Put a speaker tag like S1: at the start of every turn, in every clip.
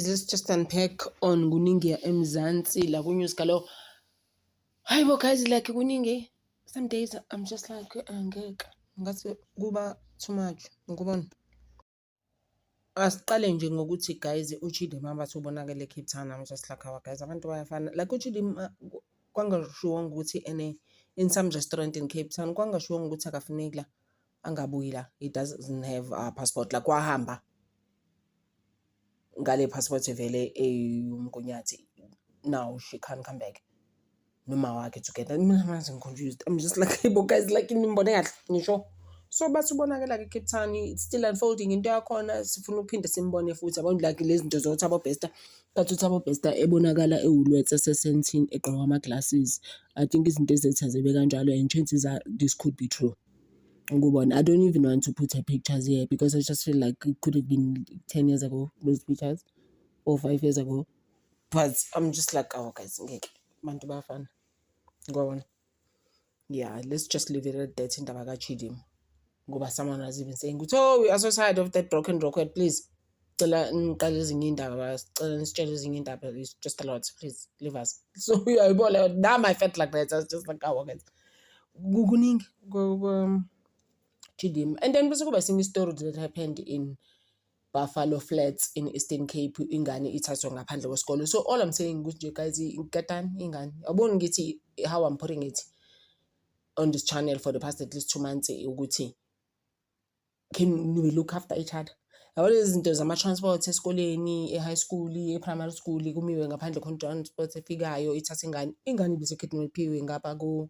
S1: guys, let's just unpack on kuningi eMzansi la kunyuska lo. Hayibo guys, like kuningi. Some days I'm just like ngeke ngathi kuba too much. Ngikubona. Asiqale nje ngokuthi guys uChidimma bathi ubonakala eCape Town. I'm just like our guys abantu bayafana. Like uChidimma kwangashiwo ukuthi in some restaurant in Cape Town kwangashiwo ukuthi akafuneki la angabuyi la. He doesn't have a passport la kwahamba. Ngale passport vele umgunyathi. Now she can't come back. Noma wakhe together. I'm confused. I'm just like, hey, guys, like nimbone kahle ngisho. So bathi ubonakala ke Cape Town, it's still unfolding into yakhona sifuna ukuphinde simbone futhi abantu like lezi zinto zoThabo Bester. Kathi uThabo Bester ebonakala ewulwethe se-17 egqoka ama glasses. I think izinto ezethazebe kanjalo and chances are this could be true. Ngubona, I don't even want to put her pictures here because I just feel like it could have been 10 years ago, those pictures, or 5 years ago. But I'm just like, oh guys, ngeke bantu bafana. Go on. Yeah, let's just leave it at that in Indaba kaChidimma. Ngoba someone was even saying, oh, we are so tired of that broken record, please. It's just a lot, please leave us. So yeah, now I felt like that. I was just like, oh guys. Guguning go Chidimma. And then bese kuba sinye story that happened in Buffalo Flats in Eastern Cape. Ingane ithathwa ngaphandle kwesikole. So all I'm saying ukuthi guys, inkatani ingane. Yabona ngithi how I'm putting it on this channel for the past at least 2 months ukuthi can we look after each other? Yabona izinto zama-transport esikoleni, e-high school, e-primary school, kumiwe ngaphandle khona-transport efikayo ithatha ingane besekidnaphiwe ngapha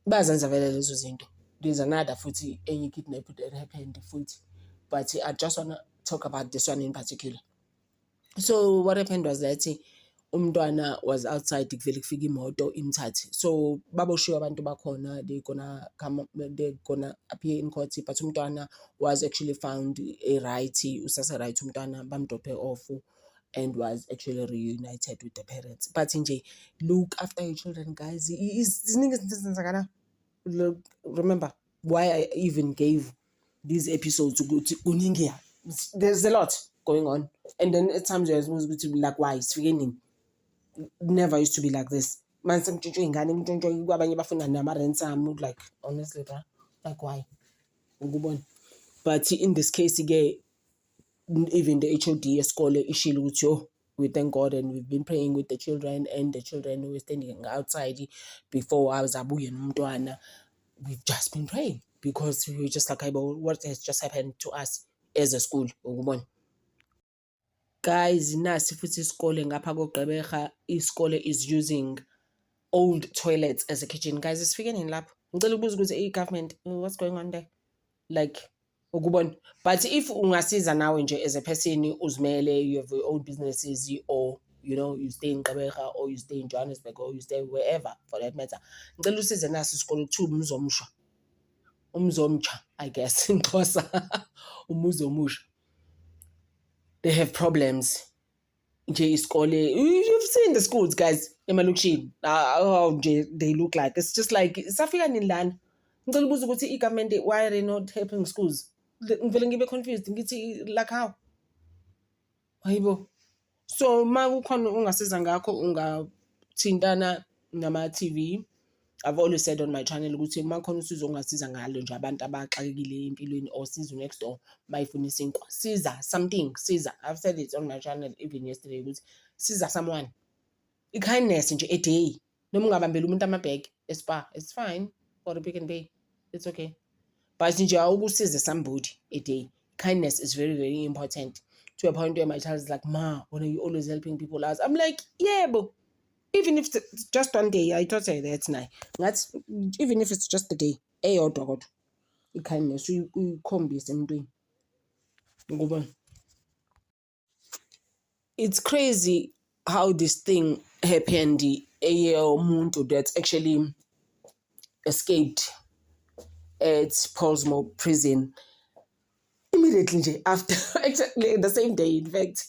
S1: bazenza vele lezo zinto. There's another futhi enye kidnap that happened futhi, but I just want to talk about this one in particular. So what happened was that umntwana was outside kuvele kufika imoto imthathe. So baboshiwe abantu bakhona, they're gonna appear in court, but umntwana was actually found right, usase right umntwana bamdophe off and was actually reunited with the parents. But nje look after your children guys. Remember why I even gave these episodes kuningi. There's a lot going on, and then at times you're supposed to be like, why it's beginning never used to be like this. Man, some children like honestly, like why? But in this case, again, even the HOD scholar issue, we thank God and we've been praying with the children, and the children who were standing outside before I was Abu and Mtuana. We've just been praying because we were just like, what has just happened to us as a school. Guys, nasi futhi isikole ngapha koGqeberha, isikole is using old toilets as a kitchen. Guys, it's figuring lapho. Ngicela ukubuza ukuthi government, what's going on there? Like, ukubona. But if ungasiza nawe nje as a person uzimele, you have your own businesses, or you know, you stay in Gqeberha, or you stay in Johannesburg, or you stay wherever for that matter. Ngicela usize nasi isikole ukuthiwa umzomcha, I guess in Xhosa. Umuzomusha. They have problems. You've seen the schools, guys. How they look like. It's just like Safian in land. Government, why are they not helping schools? I'm feeling a bit confused. Like how? So unga nama TV. I've always said on my channel ukuthi makhona usizo ongasiza ngalo nje abantu abaxakekile empilweni or sizo next door mayifuna isinkwa siza something siza. I've said it on my channel even yesterday ukuthi siza someone. Kindness nje a day noma ungabambela umuntu amabheg espa, it's fine, or a Pick n Pay, it's okay, but nje awukusize somebody a day. Kindness is very, very important, to a point where my child is like, ma, when are you always helping people out? I'm like, yeah, but even if it's just one day, I thought that's nice. That's even if it's just a day. Or dog, kindness. You can't be same doing. It's crazy how this thing happened. A muntu that actually escaped at Portsmouth prison immediately after, exactly the same day, in fact.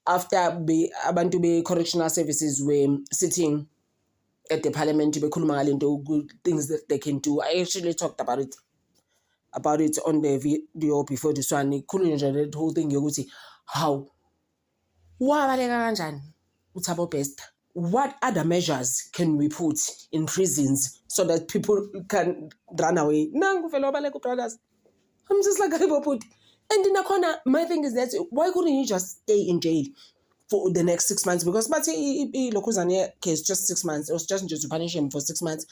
S1: After abantu be-correctional services were sitting at the parliament, good things that they can do. I actually talked about it on the video before this one. That whole thing, how Wabaleka kanjani uThabo Bester? What other measures can we put in prisons so that people can run away? Nangu vele wabaleka brothers. I'm just like, hey, put. And in a corner, my thing is that why couldn't you just stay in jail for the next 6 months? Because but Lokuzania case just 6 months. It was just to punish him for 6 months.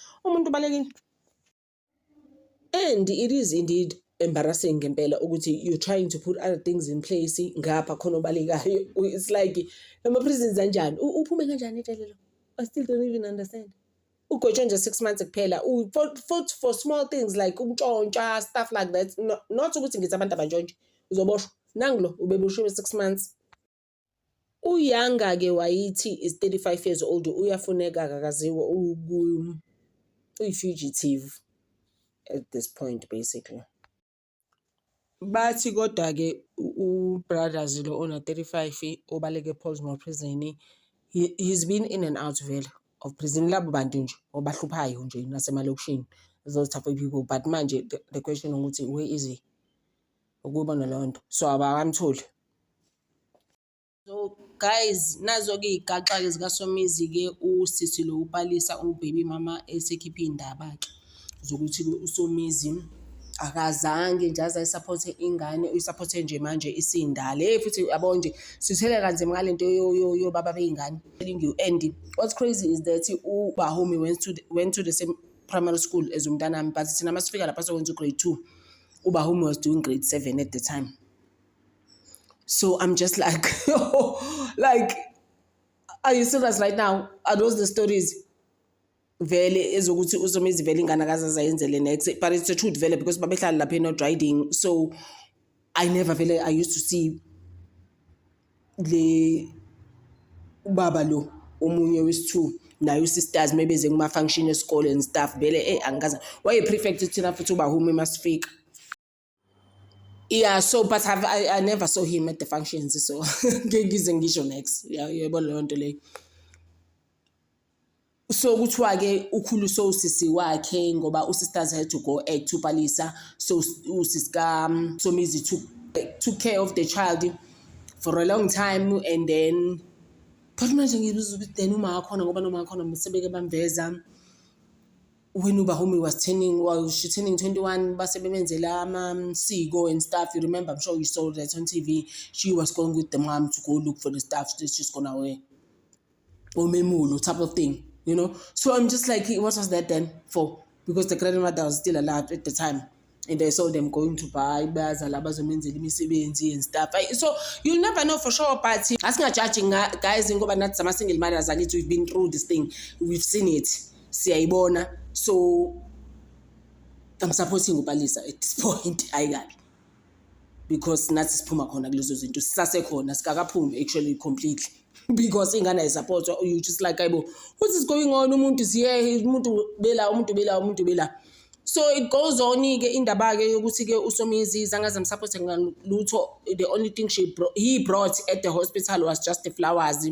S1: And it is indeed embarrassing ngempela ukuthi you're trying to put other things in place ngapha khona obalekayo. It's like ama prisons kanjani uphume kanjani etelelo. I still don't even understand. Ugotshe nje 6 months kuphela for small things like umntshontsha stuff like that, not ukuthi ngithi abantu abantshontshe uzoboshwa nangulo ubebushiwe 6 months. Uyanga ke wayithi is 35 years old, uyafuneka akaziwa uyi-fugitive at this point basically. Bathi kodwa ke ubrothers lo ona 35 obaleke Pollsmoor prison, he's been in and out vele of prison labo bantu nje obahluphayo nje nasemalokishini, those type of people. But manje the question ukuthi where is he ukuba nalonto, so abakamtholi. So guys, nazo ke igaxa ke zikaSomizi ke usisi lo uPalisa ubaby mama esekhipha indaba ke zokuthi uSomizi akazange nje azayisupport ingane, uyisupport nje manje isindala futhi yabo nje sithele kanzima ngalento yo baba beingane. Telling you, and what's crazy is that uBahumi went to the same primary school as umntanami, but thina masifika lapha so went to grade 2, uBahumi was doing grade 7 at the time. So I'm just like like, are you serious right now? Are those the stories vele ezokuthi uSomizi vele ingane akazazayenzele next? But it's the truth vele because babehlala lapha not riding. So I used to see le ubaba lo omunye wesi2 nayo sisters maybe zenguma function esikole and stuff vele angikaza waye prefect thina futhi uBahumi masifika. Yeah, so but I never saw him at the functions, so ngize ngisho next. Yeah, yebo leyo nto le. So kuthiwa ke ukhulu so usisi wakhe ngoba usisters had to go at uPalisa, so usisika Somizi took care of the child for a long time, and then but manje ngibuza ukuthi then uma khona ngoba noma khona msebeke bamveza when uBahumi was turning 21, basebenzela amasiko and stuff. You remember, I'm sure you saw that on TV. She was going with the mom to go look for the stuff that she's gonna wear, or memulo type of thing, you know. So I'm just like, what was that then for? Because the grandmother was still alive at the time, and I saw them going to buy bazomenzela imisebenzi and stuff. So you'll never know for sure, but as not judging guys ngoba nathi sama single mothers akithi, we've been through this thing, we've seen it, siyayibona. So I'm supporting uPalisa at this point, because nathi siphuma khona kulezo zinto sisasekhona sikakaphumi actually completely, because ingane ayisupport you just like ayibo what is going on, umuntu is here, umuntu bela. So it goes on ke indaba ke yokuthi ke uSomizi zangaze msupport ngalutho. The only thing he brought at the hospital was just the flowers,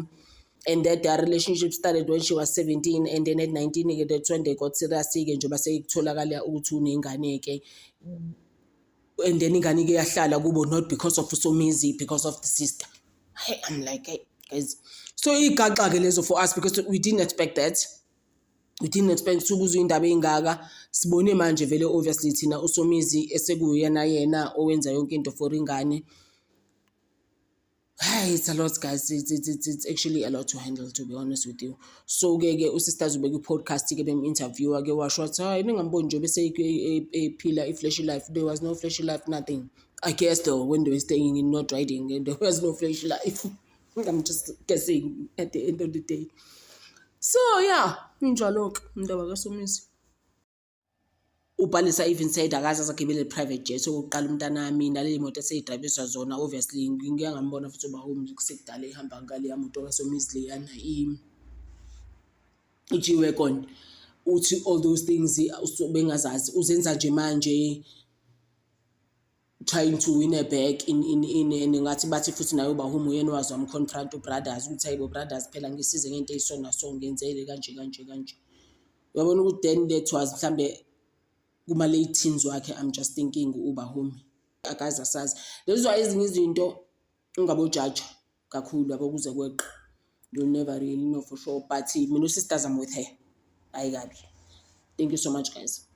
S1: and that their relationship started when she was 17, and then at 19 that's when they got serious ke njengoba sekutholakala ukuthi unengane ke, and then ingane ke yahlala kubo not because of uSomizi, because of the sister. I'm like, hey guys, so igaxa ke lezo for us because we didn't expect that. We didn't expect ukuzwa indaba engaka. Sibone manje vele obviously thina uSomizi esekuyena yena owenza yonke into for ingane. It's a lot, guys. It's actually a lot to handle, to be honest with you. So ke usisters ubeke podcast ke bem-interview ke washo wathi hayi ningamboni nje bese ephila i-flashy life. There was no flashy life, nothing. I guess though when they were staying in not riding and there was no flashy life. I'm just guessing at the end of the day. So yeah, njalo ke indaba kaSomizi. uPalisa even said akaze sakibele private jet sokuqala umntanami naleli moto eseyidriviswa zona. Obviously ngike ngambona futhi uBahumi kusekudala ehamba ngale yamoto kaSomizi leyana i-G-Wagon, uthi all those things bengazazi uzenza nje manje trying to win a back in ngathi bathi futhi nayo uBahumi uyena wazi wamconfront ubrothers ukuthi hayibo brothers phela ngisize ngento eyisona so ngenzele kanje. Uyabona ukuthi then that was mhlambe kuma late teens wakhe. I'm just thinking uBahumi akaza sazi. Those are ezinye izinto ungabo judge kakhulu yabo kuze kweqe. You'll never really know for sure, but mina usisters I'm with her. Hayi kabi. Thank you so much guys.